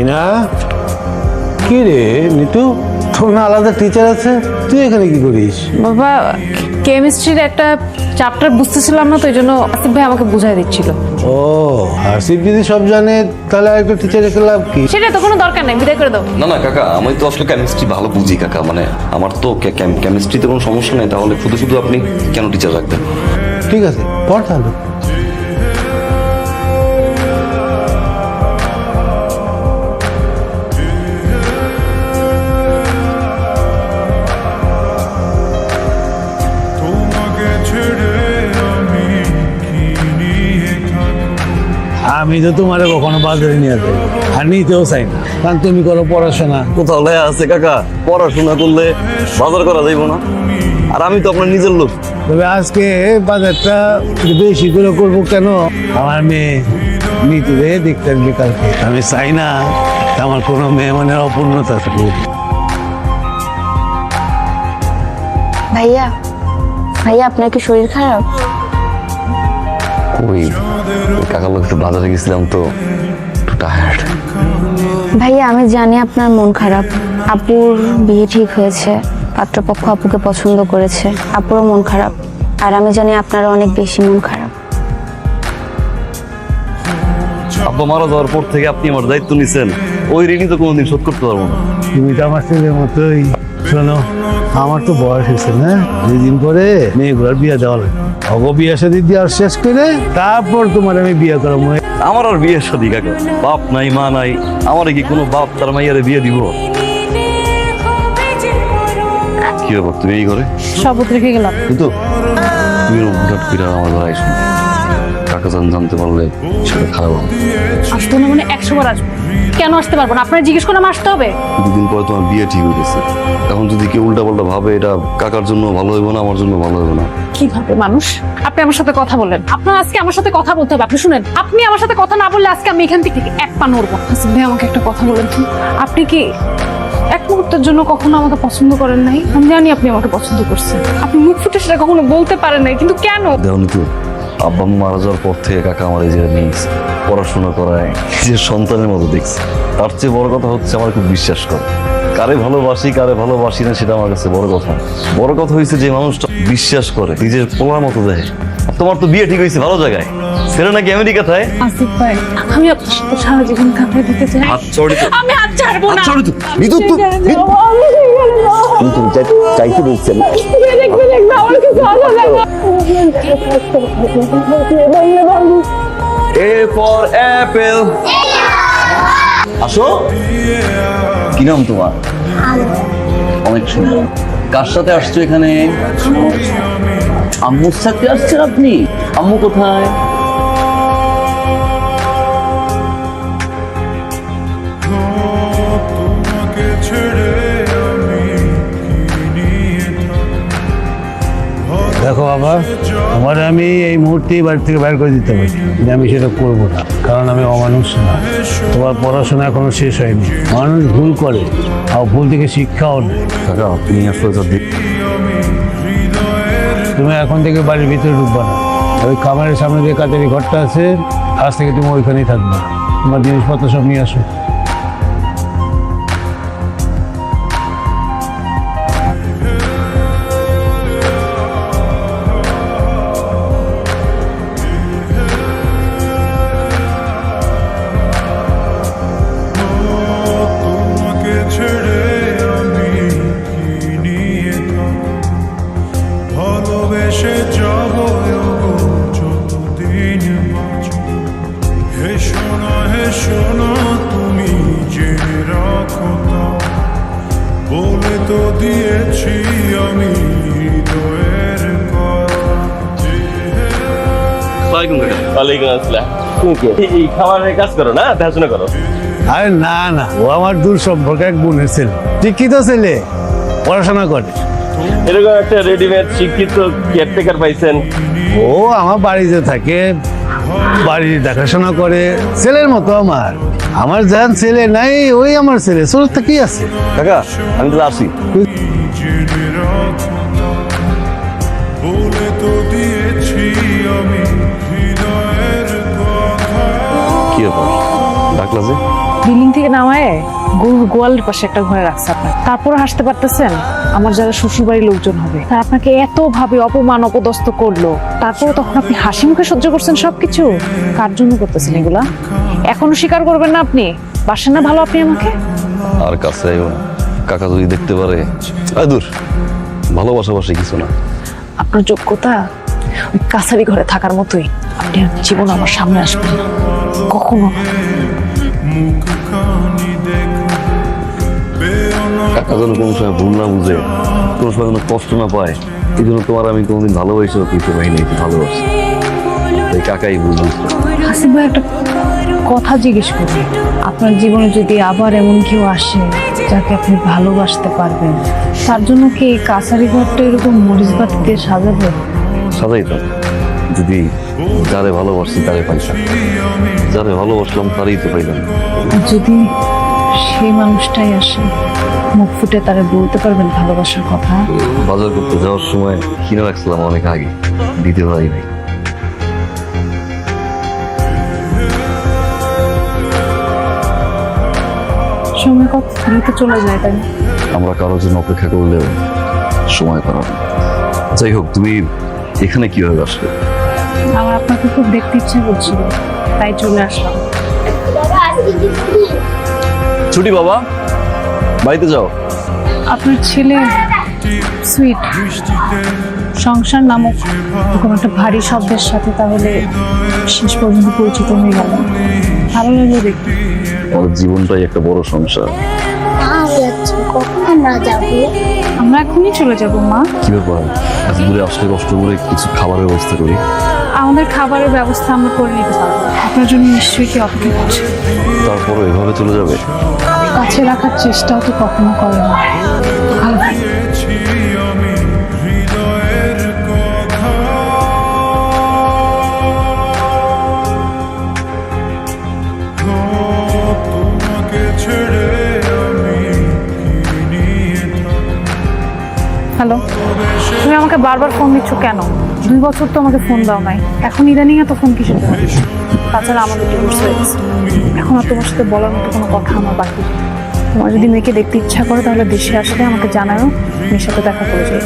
মিনা, কি রে নিতু, তোর না আলাদা টিচার আছে, তুই এখানে কি করিস? বাবা, কেমিস্ট্রির একটা চ্যাপ্টার বুঝতেছিলাম না, তো এই জন্য আসিফ ভাই আমাকে বুঝাই দিচ্ছিল। ও, আসিফ যদি সব জানে তাহলে আরেকটা টিচার রেখে লাভ কি? সেটা তো কোনো দরকার নেই, বিদায় করে দাও। না না কাকা, আমি তো আসলে কেমিস্ট্রি ভালো বুঝি কাকা, মানে আমার তো কেমিস্ট্রিতে কোনো সমস্যা নেই, তাহলে শুধু শুধু আপনি কেন টিচার রাখবেন? ঠিক আছে, পড় তাহলে। আমি তো তোমার কখনো বাজারে নিয়ে যাই আর নিতেও চাই না, কারণ তুমি করো পড়াশোনা। কোথাও লেখা আছে কাকা পড়াশোনা করলে বাজার করা যাইব না? আর আমি তো আপনার নিজের লোক। তবে আজকে বাজারটা একটু বেশি করে করবো কেন, আমার মেয়ে নিতে দেখতে আসবে কালকে। আমি চাই না আমার কোনো মেয়ে মানে অপূর্ণতা থাকুক। ভাইয়া, ভাইয়া আপনার কি শরীর খারাপ? ওই কাকার লোক একটু বাজারে গেছিলাম তো, একটু টায়ার্ড। ভাইয়া আমি জানি আপনার মন খারাপ। আপুর বিয়ে ঠিক হয়েছে, পাত্রপক্ষ আপুকে পছন্দ করেছে, আপুরও মন খারাপ। আর আমি জানি আপনার অনেক বেশি মন খারাপ। আব্বা মারা যাওয়ার পর থেকে আপনি আমার দায়িত্ব নিছেন, ওই ঋণই তো কোনোদিন শোধ করতে পারবো না। তুমি তো আমার ছেলের মতোই। শোনো, আমার তো বয়স হয়েছে না, 2 দিন পরে মেয়েগুলোর বিয়ে দেওয়া লাগে। অগো বিয়ে শাদী দেওয়ার শেষ করে তারপর তোমার আমি বিয়ে করাবো। আমার আর বিয়ে শাদী কাকা, বাপ নাই মা নাই, আমার কি কোনো বাপ তার মাইয়ারে বিয়ে দিব? কি ব্যাপার, তুমি এই ঘরে? শপথ রেখে গেলাম। কিন্তু তুমি হুটহাট করে আমার ঘরে আইসো, কাকা জানতে পারলে সেটা খারাপ হবে। আসতে না মানে 100 বার আসবো। কেন আসতে পারবো না? আপনার জিজ্ঞেস করে আসতে হবে? 2 দিন পরে তোমার বিয়ে ঠিক হয়ে গেছে, এখন যদি কেউ উল্টা পাল্টা ভাবে, এটা কাকার জন্য ভালো হইব না, আমার জন্য ভালো হইব না। কিভাবে মানুষ? আপনি আমার সাথে কথা বলেন, আপনার আজকে আমার সাথে কথা বলতে হবে। আপনি শুনেন, আপনি আমার সাথে কথা না বললে আজকে আমি এখান থেকে এক পা নড়বো। আসিফ ভাই, আমাকে একটা কথা বলেন তো, আপনি কি এক মুহূর্তের জন্য কখনো আমাকে পছন্দ করেন নাই? আমি জানি আপনি আমাকে পছন্দ করছেন, আপনি মুখ ফুটে সেটা কখনো বলতে পারেন নাই, কিন্তু কেন? দেওনি তো, আব্বা আম্মা মারা যাওয়ার পর থেকে কাকা আমার এই যে নিয়েছে, পড়াশোনা করায়, নিজের সন্তানের মতো দেখছে। তার চেয়ে বড় কথা হচ্ছে আমার খুব বিশ্বাস করে। কারে ভালোবাসি কারে ভালোবাসি না সেটা আমার কাছে বড় কথা। বড় কথা হয়েছে যে মানুষটা বিশ্বাস করে, নিজের পোলার মতো দেয়। তোমার তো বিয়ে ঠিক হয়েছে ভালো জায়গায়, ছেলে নাকি আমেরিকা থাকে। আসিফ ভাই, আমি আপনার সাথে সারা জীবন কাটাই দিতে চাই। হাত ছড়ি তো, আমি হাত ছাড়বো না। হাত ছড়ি তো, বিদ্যুৎ তো, তুমি চাইতে বলছেন। A for apple. আসো। কি নাম তোমার? অনেক সুন্দর। কার সাথে আসছো এখানে? আম্মুর সাথে আসছেন আপনি? আম্মু কোথায়? দেখো বাবা, আমার আমি এই মুহূর্তেই বাড়ি থেকে বাইর করে দিতে পারি, কিন্তু আমি সেটা করবো না, কারণ আমি অমানুষ না। তোমার পড়াশোনা এখনো শেষ হয়নি, মানুষ ভুল করে, আর ভুল থেকে শিক্ষাও নেই। কাকা আপনি আসলে তুমি এখন থেকে বাড়ির ভিতরে ঢুকবা না। ওই খামারের সামনে যে কাটারি ঘরটা আছে, আজ থেকে তুমি ওইখানেই থাকবা। তোমার জিনিসপত্র সব নিয়ে আসো। ভালোবেসে যাব যতদিন বাঁচব। হে শোনা তুমি জেনে রাখো তা, বলে তো দিয়েছি আমি হৃদয়ের কথা। ওয়ালাইকুম আসসালাম। তুমি কি এই খামারের কাজ করো না, দেখাশোনা করো? আরে না না, ও আমার দূর সম্পর্ক এক বোনের ছেলে, শিক্ষিত ছেলে, পড়াশোনা করে। এরকম একটা রেডিমেড শিক্ষিত কেয়ারটেকার পাইছেন? ও আমার বাড়িতে থাকে, বাড়ির দেখাশোনা করে, ছেলের মতো আমার। আমার যান ছেলে নাই, ওই আমার ছেলে, ছোটটা কি আছে। কাকা আমি তো আসি। জেনে রাখো তা, বলে তো দিয়েছি আমি হৃদয়ের কথা। কি ব্যাপার ডাকলা যে? বিল্ডিং থেকে নামায় গরুর গোয়ালের পাশে একটা ঘরে রাখছে আপনার, তারপরে হাসতে পারতেছেন? আমার যারা শ্বশুর বাড়ির লোকজন হবে তারা আপনাকে এত ভাবে অপমান অপদস্থ করলো, তারপরে তখন আপনি হাসি মুখে সহ্য করছেন সবকিছু। কার জন্য করতেছেন এগুলা? এখনো স্বীকার করবেন না আপনি? বাসেন না ভালো আপনি আমাকে? আর কাছে আইও না। কাকা যদি দেখতে পারে, দূর, ভালোবাসা বাসি কিছু না। আপনার যোগ্যতা ওই কাছারি ঘরে থাকার মতোই, আপনি আর জীবন আমার সামনে আসবেন না, কখনো না। কাকা যেন কোনো সময় ভুল না বুঝে, কোনো সময় যেন কষ্ট না পায়, এই জন্য তোমার আমি কোনোদিন ভালোবাসিও কিছু পাইনি, ভালোবাসি। এই কাকাই বুঝবো। হাসিব ভাই, একটা কথা জিজ্ঞেস করি, আপনার জীবনে যদি আবার এমন কেউ আসে যাকে আপনি ভালোবাসতে পারবেন, তার জন্য কি এই কাছারি ঘরটা এরকম মরিচ বাতি দিয়ে সাজাবে? সাজাইতাম যদি যারে ভালোবাসি তারে পাইতাম, যারে ভালোবাসলাম তারই তো পাইলাম। যদি সেই মানুষটাই আসে, মুখ ফুটে তারা বলতে পারবেন ভালোবাসার কথা? বাজার করতে যাওয়ার সময় কিনে রাখছিলাম অনেক আগে, দিতে পারি নাই। সময় কত দ্রুত চলে যায়, তাই না? আমরা কারোর জন্য অপেক্ষা করলেও সময় পার না। যাই হোক, তুমি এখানে কিভাবে আসলে? আমার আপনাকে খুব দেখতে ইচ্ছে করছিল, তাই চলে আসলাম। ছুটি বাবা, বাড়িতে যাও। আপনার ছেলে সুইট, সংসার নামক এরকম একটা ভারী শব্দের সাথে তাহলে শেষ পর্যন্ত পরিচিত হয়ে গেল। ভালো লাগলো দেখতে। আমাদের জীবনটাই একটা বড় সংসার। কখন আমরা যাবো? আমরা এখনই চলে যাব মা। কি ব্যাপার, এত দূরে আসলে কষ্ট করে কিছু খাবারের ব্যবস্থা করি। আমাদের খাবারের ব্যবস্থা আমরা করে নিতে পারবো, আপনার জন্য নিশ্চয়ই কি অপেক্ষা করছে। তারপরে এভাবে চলে যাবে? কাছে রাখার চেষ্টাও তো কখনো করে না। ভালো থাকবেন। পেয়েছি আমি হৃদয়ের কথা, তোমাকে ছেড়ে আমি কি নিয়ে থাকবো? হ্যালো, তুমি আমাকে বারবার ফোন দিচ্ছ কেন? 2 বছর তো আমাকে ফোন দাও নাই, এখন ইদানিং এত ফোন কিসের জন্য? তাছাড়া আমাদের ডিভোর্স হয়ে গেছে, এখন আর তোমার সাথে বলার মতো কোনো কথা আমার বাকি নেই। তোমার যদি মেয়েকে দেখতে ইচ্ছা করে তাহলে দেশে আসলে আমাকে জানাও, মেয়ের সাথে দেখা করে যাই।